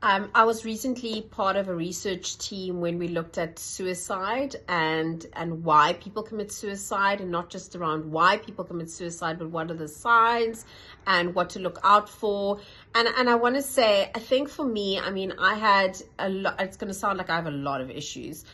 I was recently part of a research team when we looked at suicide and why people commit suicide, and not just around why people commit suicide, but what are the signs and what to look out for. And I want to say, I think for me, I mean, I had a lot, it's going to sound like I have a lot of issues,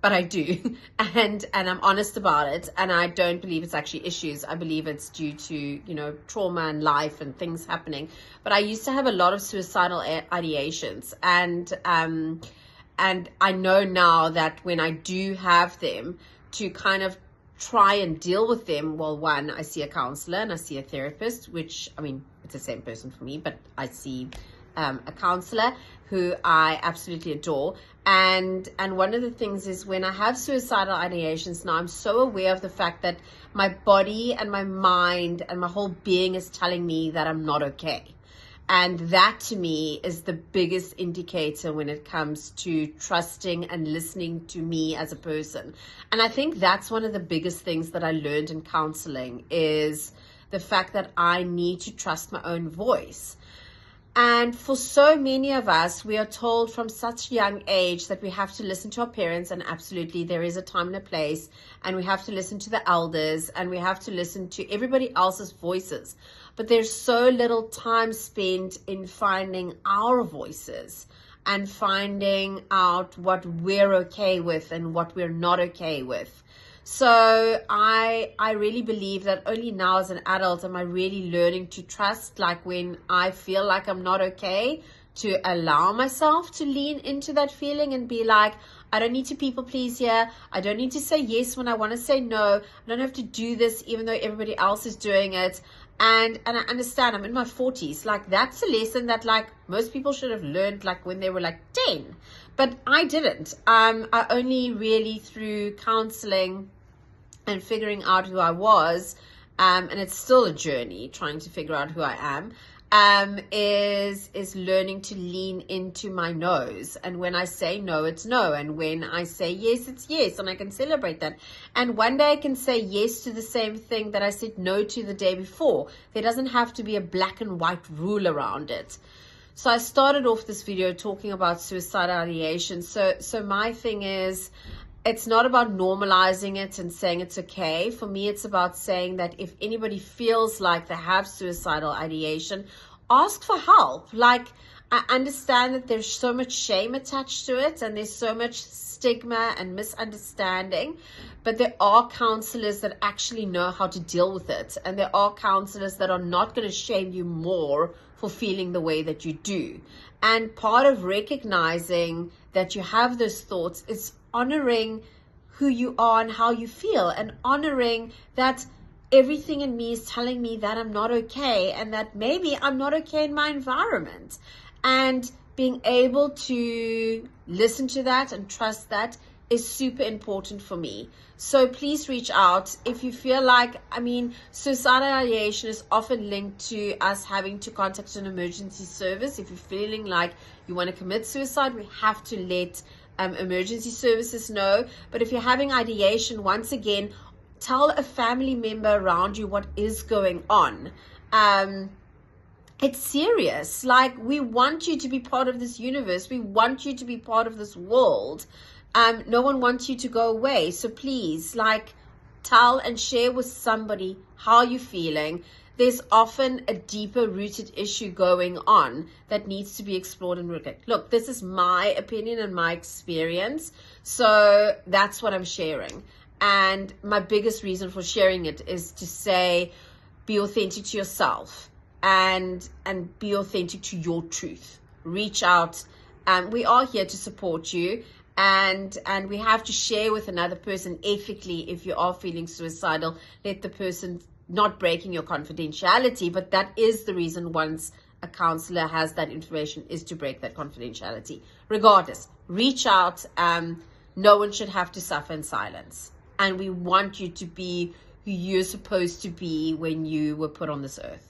but I do, and I'm honest about it, and I don't believe it's actually issues. I believe it's due to, trauma and life and things happening. But I used to have a lot of suicidal ideations, and I know now that when I do have them, to kind of try and deal with them, well, one, I see a counselor and I see a therapist, which, I mean, it's the same person for me, but I see a counselor who I absolutely adore. And one of the things is, when I have suicidal ideations now, I'm so aware of the fact that my body and my mind and my whole being is telling me that I'm not okay. And that to me is the biggest indicator when it comes to trusting and listening to me as a person. And I think that's one of the biggest things that I learned in counseling, is the fact that I need to trust my own voice. And for so many of us, we are told from such a young age that we have to listen to our parents, and absolutely there is a time and a place, and we have to listen to the elders, and we have to listen to everybody else's voices. But there's so little time spent in finding our voices and finding out what we're okay with and what we're not okay with. So I really believe that only now as an adult am I really learning to trust, like when I feel like I'm not okay, to allow myself to lean into that feeling and be like, I don't need to people please here. I don't need to say yes when I want to say no. I don't have to do this even though everybody else is doing it. And I understand I'm in my 40s. Like, that's a lesson that like most people should have learned like when they were like 10. But I didn't. I only really through counseling and figuring out who I was, and it's still a journey trying to figure out who I am, is learning to lean into my no's. And when I say no, it's no. And when I say yes, it's yes. And I can celebrate that. And one day I can say yes to the same thing that I said no to the day before. There doesn't have to be a black and white rule around it. So I started off this video talking about suicidal ideation. So my thing is, it's not about normalizing it and saying it's okay. For me, it's about saying that if anybody feels like they have suicidal ideation, ask for help. Like, I understand that there's so much shame attached to it, and there's so much stigma and misunderstanding, but there are counselors that actually know how to deal with it. And there are counselors that are not going to shame you more for feeling the way that you do. And part of recognizing that you have those thoughts is honoring who you are and how you feel, and honoring that everything in me is telling me that I'm not okay, and that maybe I'm not okay in my environment. And being able to listen to that and trust that is super important for me. So please reach out if you feel like, I mean, suicidal ideation is often linked to us having to contact an emergency service. If you're feeling like you want to commit suicide, we have to let emergency services know. But if you're having ideation, once again, tell a family member around you what is going on. It's serious. Like, we want you to be part of this universe. We want you to be part of this world. No one wants you to go away. So please, like, tell and share with somebody how you're feeling. There's often a deeper rooted issue going on that needs to be explored and looked at. Look, this is my opinion and my experience. So that's what I'm sharing. And my biggest reason for sharing it is to say, be authentic to yourself and be authentic to your truth. Reach out. We are here to support you. And we have to share with another person ethically. If you are feeling suicidal, let the person, not breaking your confidentiality, but that is the reason once a counselor has that information, is to break that confidentiality. Regardless, reach out. No one should have to suffer in silence. And we want you to be who you're supposed to be when you were put on this earth.